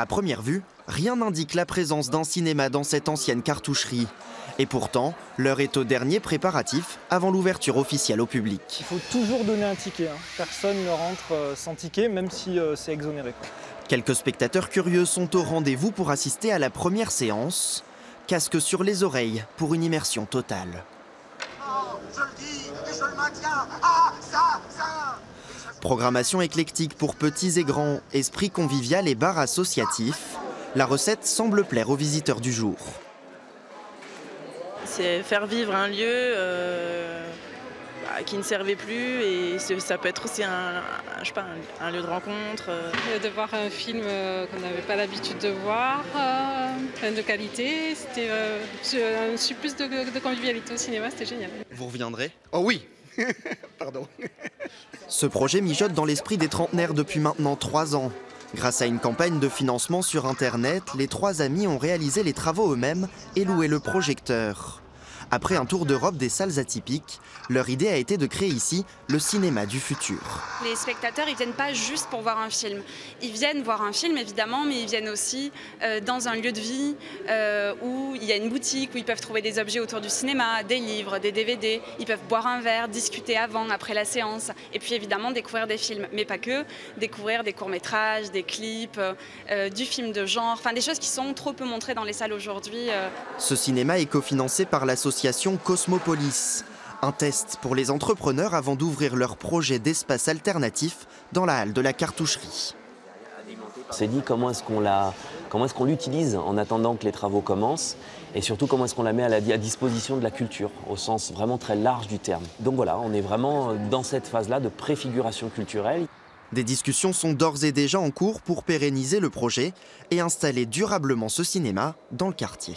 À première vue, rien n'indique la présence d'un cinéma dans cette ancienne cartoucherie. Et pourtant, l'heure est au dernier préparatif avant l'ouverture officielle au public. Il faut toujours donner un ticket. Personne ne rentre sans ticket, même si c'est exonéré. Quelques spectateurs curieux sont au rendez-vous pour assister à la première séance. Casque sur les oreilles pour une immersion totale. Je le dis et je le maintiens. Ah, ça. Programmation éclectique pour petits et grands, esprit convivial et bar associatif. La recette semble plaire aux visiteurs du jour. C'est faire vivre un lieu qui ne servait plus et ça peut être aussi un lieu de rencontre. De voir un film qu'on n'avait pas l'habitude de voir, de qualité, c'était un surplus de convivialité au cinéma, c'était génial. Vous reviendrez ? Oh oui. Pardon. Ce projet mijote dans l'esprit des trentenaires depuis maintenant 3 ans. Grâce à une campagne de financement sur Internet, les 3 amis ont réalisé les travaux eux-mêmes et loué le projecteur. Après un tour d'Europe des salles atypiques, leur idée a été de créer ici le cinéma du futur. Les spectateurs, ils viennent pas juste pour voir un film. Ils viennent voir un film, évidemment, mais ils viennent aussi dans un lieu de vie où il y a une boutique, où ils peuvent trouver des objets autour du cinéma, des livres, des DVD. Ils peuvent boire un verre, discuter avant, après la séance. Et puis évidemment, découvrir des films, mais pas que. Découvrir des courts-métrages, des clips, du film de genre. Enfin, des choses qui sont trop peu montrées dans les salles aujourd'hui. Ce cinéma est cofinancé par l'association Cosmopolis. Un test pour les entrepreneurs avant d'ouvrir leur projet d'espace alternatif dans la halle de la cartoucherie. On s'est dit comment est-ce qu'on l'utilise en attendant que les travaux commencent et surtout comment est-ce qu'on la met à disposition de la culture au sens vraiment très large du terme. Donc voilà, on est vraiment dans cette phase-là de préfiguration culturelle. Des discussions sont d'ores et déjà en cours pour pérenniser le projet et installer durablement ce cinéma dans le quartier.